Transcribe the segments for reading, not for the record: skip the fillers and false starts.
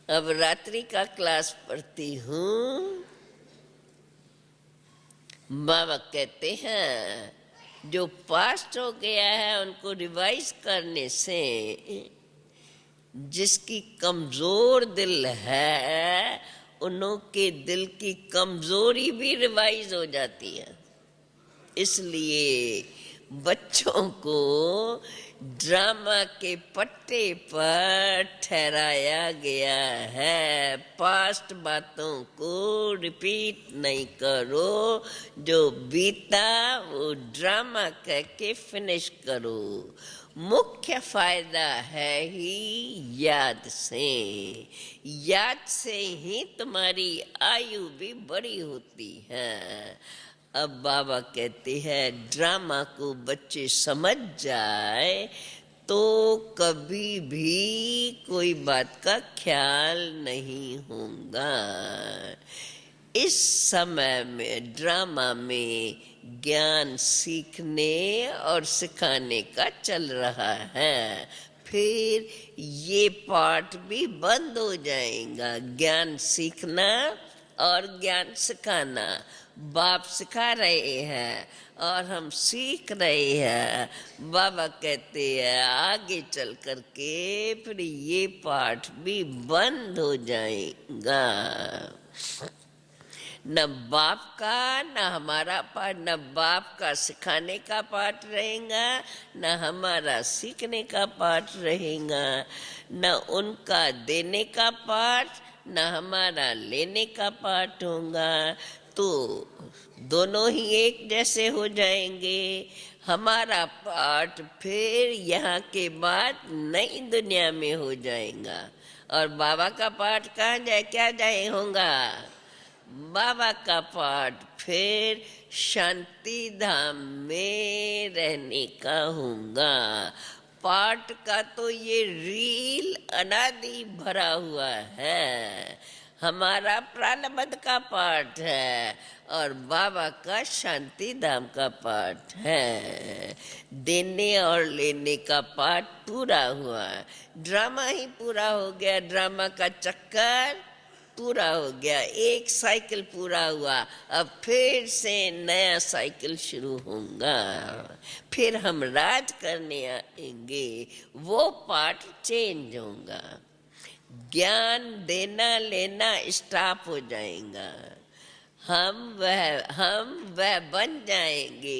अब रात्रि का क्लास पढ़ती हूँ। बाबा कहते हैं जो पास्ट हो गया है उनको रिवाइज करने से जिसकी कमजोर दिल है उनके दिल की कमजोरी भी रिवाइज हो जाती है। इसलिए बच्चों को ड्रामा के पट्टे पर ठहराया गया है। पास्ट बातों को रिपीट नहीं करो, जो बीता वो ड्रामा करके फिनिश करो। मुख्य फायदा है ही याद से। याद से ही तुम्हारी आयु भी बड़ी होती है। अब बाबा कहते हैं ड्रामा को बच्चे समझ जाए तो कभी भी कोई बात का ख्याल नहीं होगा। इस समय में ड्रामा में ज्ञान सीखने और सिखाने का चल रहा है। फिर ये पाठ भी बंद हो जाएगा। ज्ञान सीखना और ज्ञान सिखाना बाप सिखा रहे हैं और हम सीख रहे हैं। बाबा कहते हैं आगे चल करके फिर ये पाठ भी बंद हो जाएगा। न बाप का न हमारा पाठ, न बाप का सिखाने का पाठ रहेगा, न हमारा सीखने का पाठ रहेगा, न उनका देने का पाठ न हमारा लेने का पाठ होगा। तो दोनों ही एक जैसे हो जाएंगे। हमारा पाठ फिर यहाँ के बाद नई दुनिया में हो जाएगा और बाबा का पाठ कहाँ जाए, क्या जाए होगा? बाबा का पाठ फिर शांति धाम में रहने का होगा। पाठ का तो ये रील अनादि भरा हुआ है। हमारा प्रारब्ध का पाठ है और बाबा का शांति धाम का पाठ है। देने और लेने का पाठ पूरा हुआ, ड्रामा ही पूरा हो गया। ड्रामा का चक्कर पूरा हो गया, एक साइकिल पूरा हुआ। अब फिर से नया साइकिल शुरू होगा। फिर हम राज करने आएंगे, वो पार्ट चेंज होगा। ज्ञान देना लेना स्टॉप हो जाएगा। हम वह बन जाएंगे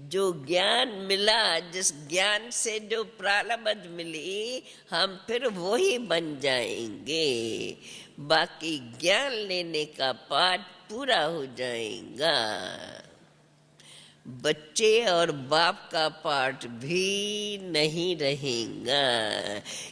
जो ज्ञान मिला, जिस ज्ञान से जो प्रारब्ध मिली हम फिर वही बन जाएंगे। बाकी ज्ञान लेने का पाठ पूरा हो जाएगा। बच्चे और बाप का पाठ भी नहीं रहेगा।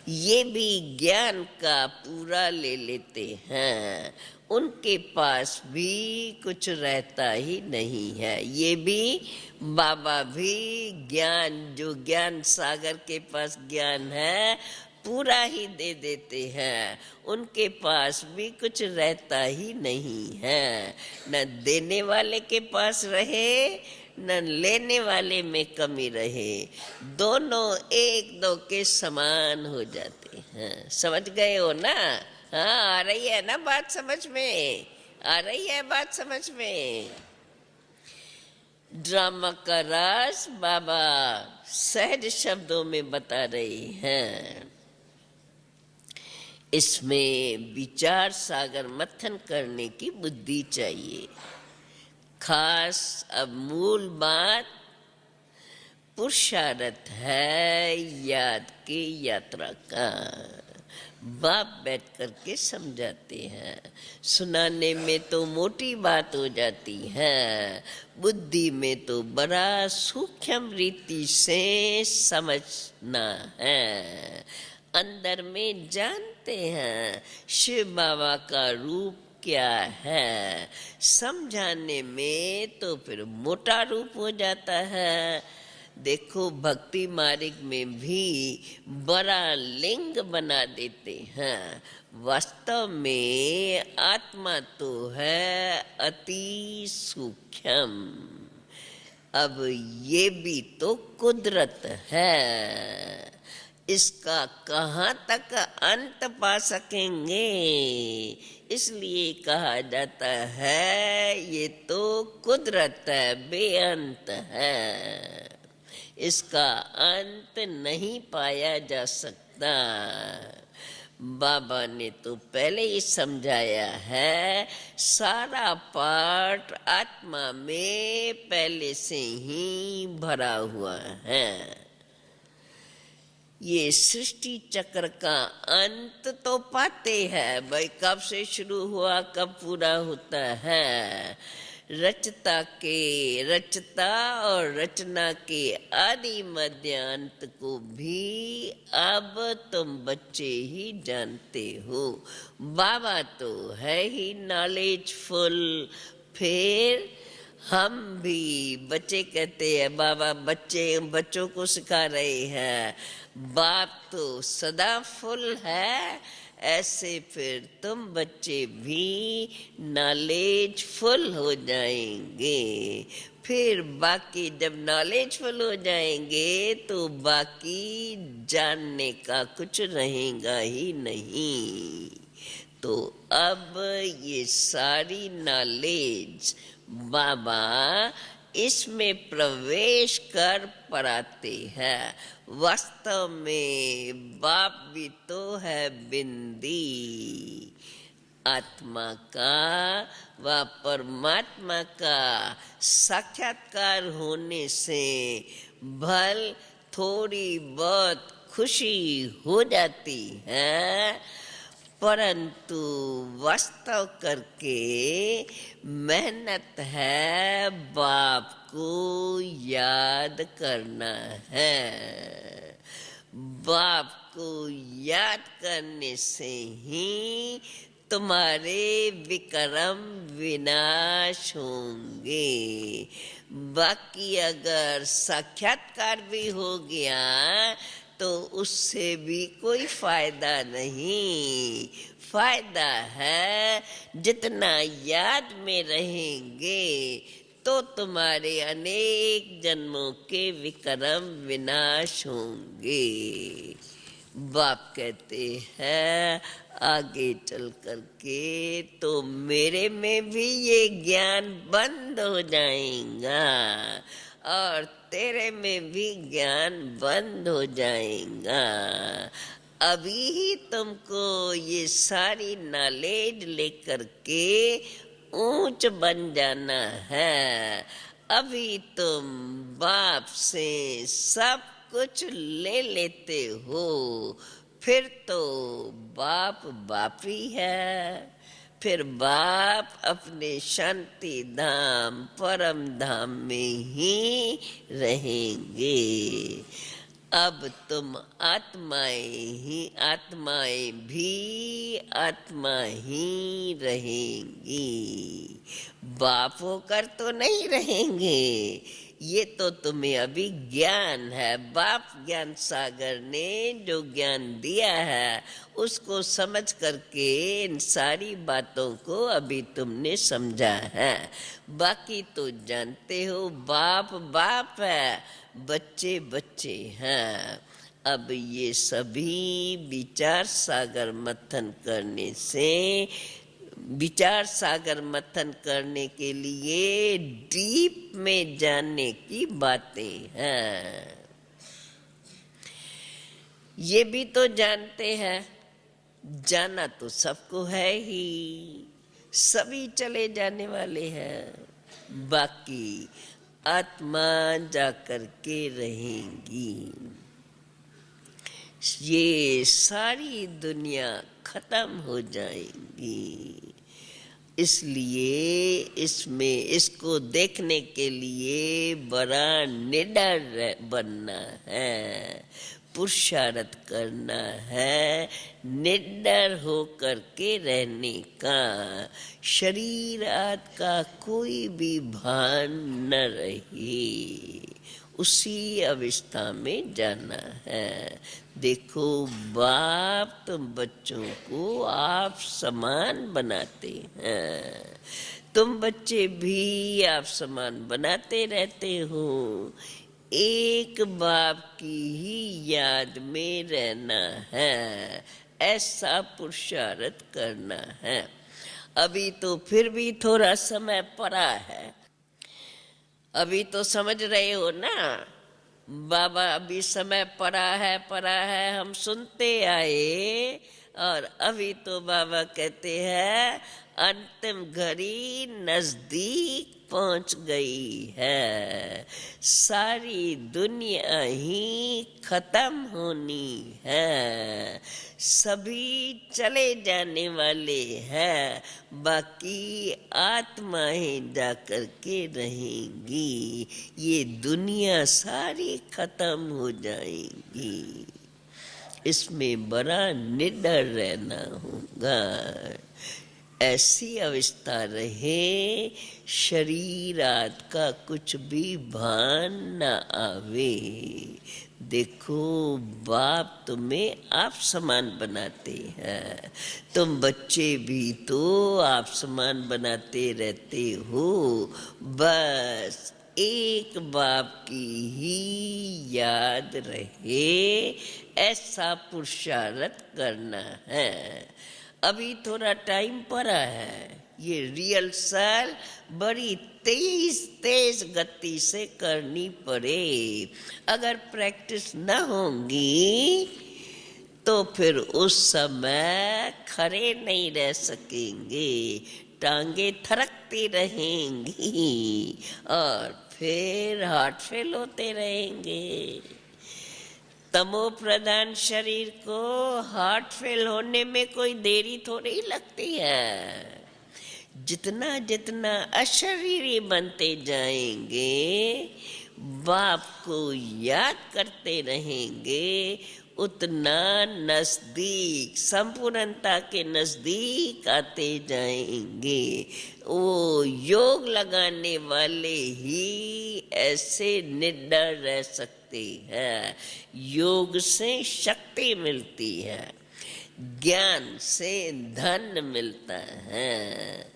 ये भी ज्ञान का पूरा ले लेते हैं, उनके पास भी कुछ रहता ही नहीं है। ये भी बाबा भी ज्ञान, जो ज्ञान सागर के पास ज्ञान है पूरा ही दे देते हैं, उनके पास भी कुछ रहता ही नहीं है। न देने वाले के पास रहे न लेने वाले में कमी रहे, दोनों एक दो के समान हो जाते हैं। समझ गए हो ना? हाँ, आ रही है ना बात समझ में? आ रही है बात समझ में? ड्रामा का राज बाबा सहज शब्दों में बता रहे हैं। इसमें विचार सागर मंथन करने की बुद्धि चाहिए। खास अब मूल बात पुरुषार्थ है याद की यात्रा का। बाप बैठ करके समझाते हैं, सुनाने में तो मोटी बात हो जाती है, बुद्धि में तो बड़ा सूक्ष्म रीति से समझना है। अंदर में जानते हैं शिव बाबा का रूप क्या है, समझाने में तो फिर मोटा रूप हो जाता है। देखो भक्ति मार्ग में भी बड़ा लिंग बना देते हैं, वास्तव में आत्मा तो है अति सूक्ष्म। अब ये भी तो कुदरत है। इसका कहाँ तक अंत पा सकेंगे। इसलिए कहा जाता है ये तो कुदरत है, बेअंत है, इसका अंत नहीं पाया जा सकता। बाबा ने तो पहले ही समझाया है, सारा पाठ आत्मा में पहले से ही भरा हुआ है। ये सृष्टि चक्र का अंत तो पाते हैं भाई, कब से शुरू हुआ कब पूरा होता है। रचता और रचना के आदि मध्य अंत को भी अब तुम बच्चे ही जानते हो। बाबा तो है ही नॉलेजफुल, फिर हम भी बच्चे कहते हैं बाबा बच्चों को सिखा रहे हैं। बाप तो सदा फुल है, ऐसे फिर तुम बच्चे भी नॉलेजफुल हो जाएंगे। फिर बाकी जब नॉलेजफुल हो जाएंगे तो बाकी जानने का कुछ रहेगा ही नहीं। तो अब ये सारी नॉलेज बाबा इसमें प्रवेश कर पढ़ाते हैं। वास्तव में बाप भी तो है बिंदी, आत्मा का व परमात्मा का साक्षात्कार होने से भल थोड़ी बहुत खुशी हो जाती है, परंतु वास्तव करके मेहनत है बाप को याद करना है। बाप को याद करने से ही तुम्हारे विक्रम विनाश होंगे। बाकी अगर साक्षात्कार भी हो गया तो उससे भी कोई फायदा नहीं। फायदा है जितना याद में रहेंगे तो तुम्हारे अनेक जन्मों के विक्रम विनाश होंगे। बाप कहते हैं आगे चल करके तो मेरे में भी ये ज्ञान बंद हो जाएगा और तेरे में भी ज्ञान बंद हो जाएगा। अभी ही तुमको ये सारी नॉलेज लेकर के ऊंच बन जाना है। अभी तुम बाप से सब कुछ ले लेते हो, फिर तो बाप बाप ही है। फिर बाप अपने शांति धाम परम धाम में ही रहेंगे। अब तुम आत्माएं भी आत्मा ही रहेंगी, बाप होकर तो नहीं रहेंगे। ये तो तुम्हें अभी ज्ञान है, बाप ज्ञान सागर ने जो ज्ञान दिया है उसको समझ करके इन सारी बातों को अभी तुमने समझा है। बाकी तो जानते हो बाप बाप है, बच्चे बच्चे हैं। अब ये सभी विचार सागर मंथन करने से, विचार सागर मंथन करने के लिए डीप में जानने की बातें हैं। ये भी तो जानते हैं, जाना तो सबको है ही, सभी चले जाने वाले हैं। बाकी आत्मा जाकर के रहेंगी। ये सारी दुनिया खत्म हो जाएगी, इसलिए इसमें इसको देखने के लिए बड़ा निडर बनना है, पुरुषार्थ करना है, निडर हो करके रहने का। शरीर आदि का कोई भी भान न रहे, उसी अवस्था में जाना है। देखो बाप तुम बच्चों को आप समान बनाते हैं, तुम बच्चे भी आप समान बनाते रहते हो। एक बाप की ही याद में रहना है, ऐसा पुरुषार्थ करना है। अभी तो फिर भी थोड़ा समय पड़ा है, अभी तो समझ रहे हो ना बाबा, अभी समय पड़ा है, हम सुनते आए। और अभी तो बाबा कहते हैं अंतिम घड़ी नजदीक पहुंच गई है, सारी दुनिया ही खत्म होनी है, सभी चले जाने वाले हैं, बाकी आत्माएं जाकर के रहेंगी, ये दुनिया सारी खत्म हो जाएंगी। इसमें बड़ा निडर रहना होगा, ऐसी अवस्था रहे शरीर आदि का कुछ भी भान न आवे। देखो बाप तुम्हें आप समान बनाते हैं, तुम बच्चे भी तो आप समान बनाते रहते हो, बस एक बाप की ही याद रहे, ऐसा पुरुषार्थ करना है। अभी थोड़ा टाइम पड़ा है, ये रिहर्सल बड़ी तेज गति से करनी पड़े। अगर प्रैक्टिस न होगी तो फिर उस समय खड़े नहीं रह सकेंगे, टांगे थरकती रहेंगी और फिर हार्ट फेल होते रहेंगे। तमो प्रधान शरीर को हार्ट फेल होने में कोई देरी थोड़ी लगती है। जितना जितना अशरीरी बनते जाएंगे, बाप को याद करते रहेंगे, उतना नजदीक, संपूर्णता के नजदीक आते जाएंगे। वो योग लगाने वाले ही ऐसे निडर रह सकते हैं। योग से शक्ति मिलती है, ज्ञान से धन मिलता है।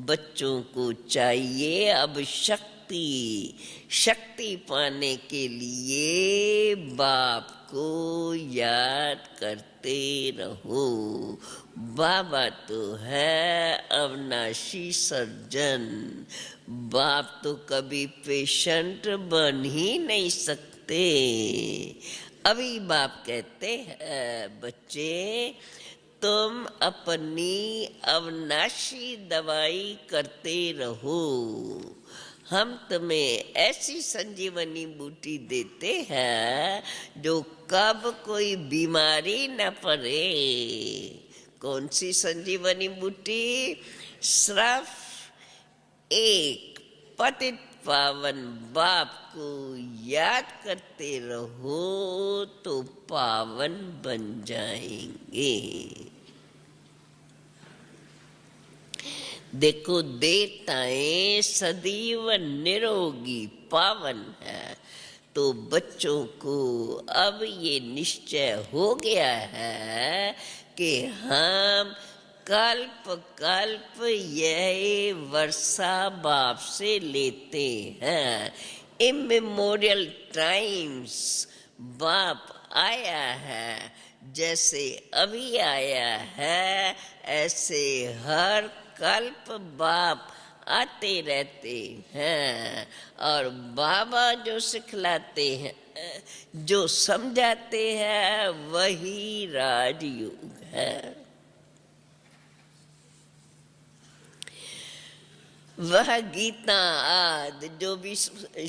बच्चों को चाहिए अब शक्ति पाने के लिए बाप को याद करते रहो। बाबा तो है अविनाशी सर्जन, बाप तो कभी पेशेंट बन ही नहीं सकते। अभी बाप कहते हैं बच्चे तुम अपनी अविनाशी दवाई करते रहो, हम तुम्हें ऐसी संजीवनी बूटी देते हैं जो कब कोई बीमारी न पड़े। कौन सी संजीवनी बूटी? सिर्फ एक पतित पावन बाप को याद करते रहो तो पावन बन जाएंगे। देखो देवताएं सदैव निरोगी पावन है, तो बच्चों को अब ये निश्चय हो गया है कि हम कल्प कल्प यह वर्षा बाप से लेते हैं। इमेमोरियल टाइम्स बाप आया है, जैसे अभी आया है ऐसे हर कल्प बाप आते रहते हैं। और बाबा जो सिखलाते हैं, जो समझाते हैं, वही राजयोग है। वह गीता आदि जो भी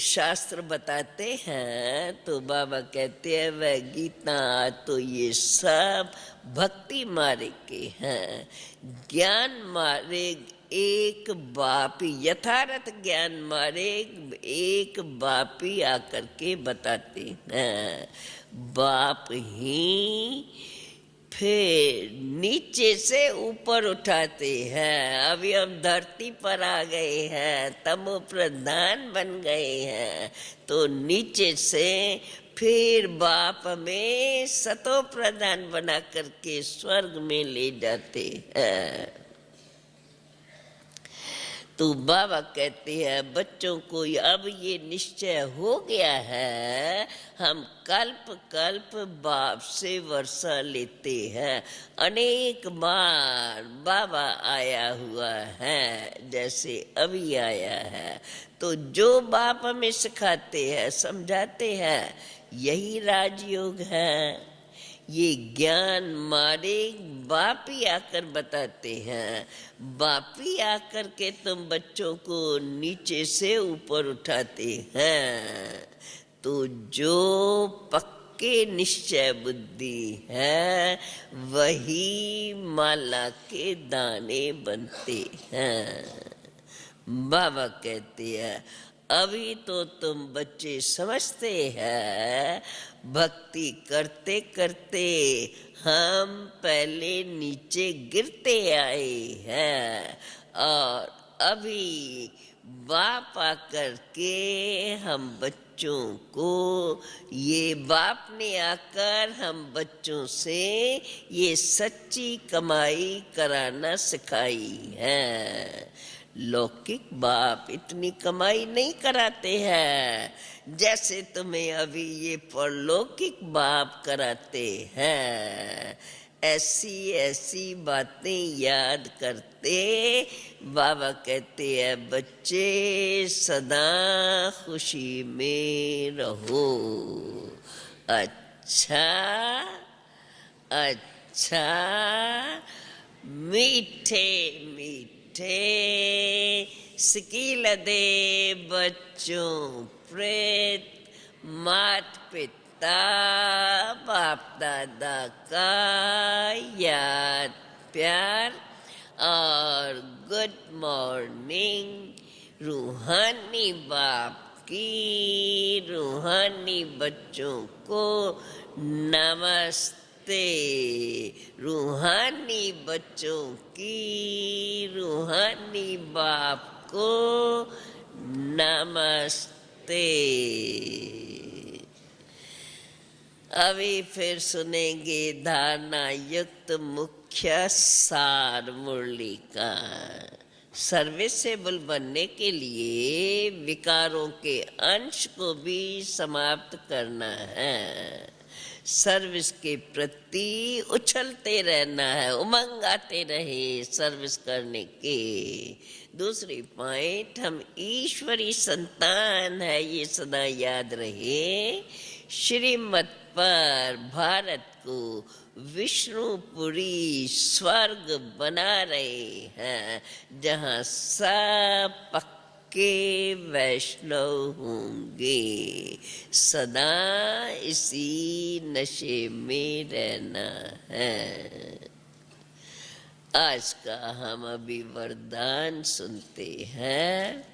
शास्त्र बताते हैं, तो बाबा कहते हैं वह गीता तो ये सब भक्ति मार्ग के हैं। ज्ञान मार्ग एक बाप, यथार्थ ज्ञान मार्ग एक बाप ही आकर के बताते हैं। बाप ही फिर नीचे से ऊपर उठाते हैं। अभी हम धरती पर आ गए हैं, तमो प्रधान बन गए हैं, तो नीचे से फिर बाप में सतो प्रधान बना करके स्वर्ग में ले जाते हैं। तो बाबा कहते हैं बच्चों को अब ये निश्चय हो गया है, हम कल्प कल्प बाप से वर्षा लेते हैं। अनेक बार बाबा आया हुआ है, जैसे अभी आया है। तो जो बाप हमें सिखाते हैं, समझाते हैं, यही राजयोग है। ये ज्ञान मारे बाप ही आकर बताते हैं। बाप ही आकर के तुम बच्चों को नीचे से ऊपर उठाते हैं। तो जो पक्के निश्चय बुद्धि है, वही माला के दाने बनते हैं। बाबा कहते हैं अभी तो तुम बच्चे समझते हैं, भक्ति करते करते हम पहले नीचे गिरते आए हैं, और अभी बाप आकर के हम बच्चों को, ये बाप ने आकर हम बच्चों से ये सच्ची कमाई कराना सिखाई है। लौकिक बाप इतनी कमाई नहीं कराते हैं जैसे तुम्हें अभी ये परलौकिक बाप कराते हैं। ऐसी ऐसी बातें याद करते बाबा कहते हैं बच्चे सदा खुशी में रहो। अच्छा अच्छा, मीठे मीठे सिकील दे बच्चों प्रेत, मात पिता बाप दादा का याद प्यार, और गुड मॉर्निंग रूहानी बाप की, रूहानी बच्चों को नमस्ते। रूहानी बच्चों की, रूहानी बाप को नमस्ते। अभी फिर सुनेंगे धारणा युक्त मुख्य सार मुरली का। सर्विसेबल बनने के लिए विकारों के अंश को भी समाप्त करना है। सर्विस के प्रति उछलते रहना है, उमंग आते रहे सर्विस करने के। दूसरी पॉइंट, हम ईश्वरी संतान है, ये सदा याद रहे। श्रीमत पर भारत को विष्णुपुरी स्वर्ग बना रहे हैं, जहाँ सब पक्के वैष्णव होंगे। सदा इसी नशे में रहना है। आज का हम अभी वरदान सुनते हैं।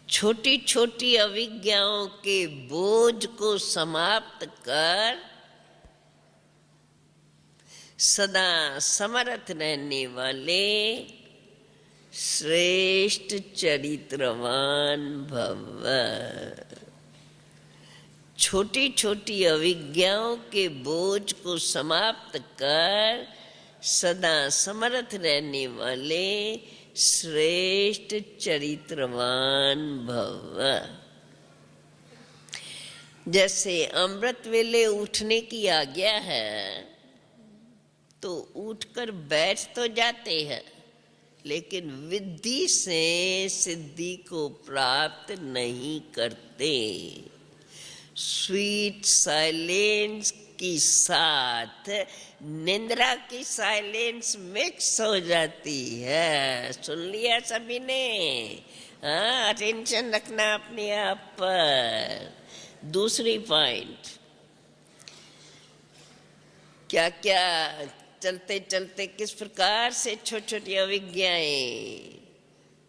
छोटी छोटी अविज्ञाओं के बोझ को समाप्त कर सदा समर्थ रहने वाले श्रेष्ठ चरित्रवान भव। छोटी छोटी अविज्ञाओं के बोझ को समाप्त कर सदा समर्थ रहने वाले श्रेष्ठ चरित्रवान भव। जैसे अमृत वेले उठने की आज्ञा है, तो उठकर बैठ तो जाते हैं, लेकिन विधि से सिद्धि को प्राप्त नहीं करते। स्वीट साइलेंस की साथ निंद्रा की साइलेंस मिक्स हो जाती है। सुन लिया सभी ने? हाँ, अटेंशन रखना अपने आप पर। दूसरी पॉइंट, क्या क्या चलते चलते किस प्रकार से छोटी छोटी अविज्ञाएं।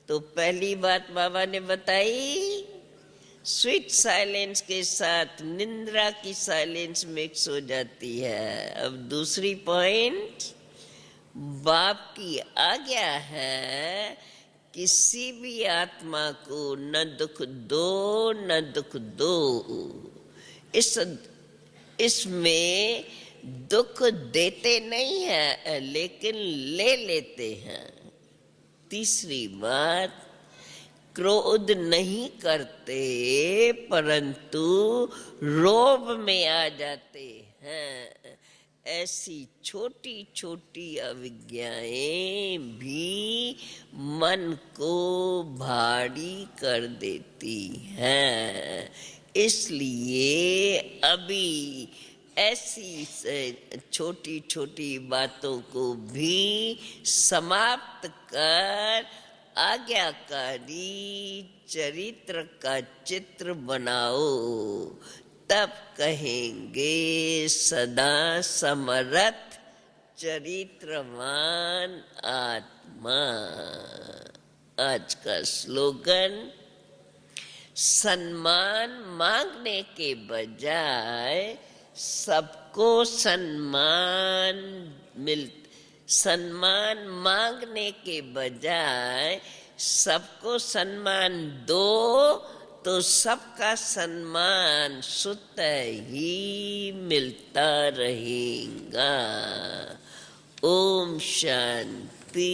तो पहली बात बाबा ने बताई, स्वीट साइलेंस के साथ निंद्रा की साइलेंस मिक्स हो जाती है। अब दूसरी पॉइंट, बाप की आज्ञा है किसी भी आत्मा को न दुख दो न दुख दो। इसमें दुख देते नहीं है लेकिन ले लेते हैं। तीसरी बात, क्रोध नहीं करते परंतु रोब में आ जाते हैं। ऐसी छोटी छोटी अविज्ञाएं भी मन को भारी कर देती हैं। इसलिए अभी ऐसी छोटी छोटी बातों को भी समाप्त कर आज्ञाकारी चरित्र का चित्र बनाओ, तब कहेंगे सदा समर्थ चरित्रवान आत्मा। आज का स्लोगन, सम्मान मांगने के बजाय सबको सम्मान मांगने के बजाय सबको सम्मान दो तो सबका सम्मान स्वतः ही मिलता रहेगा। ओम शांति।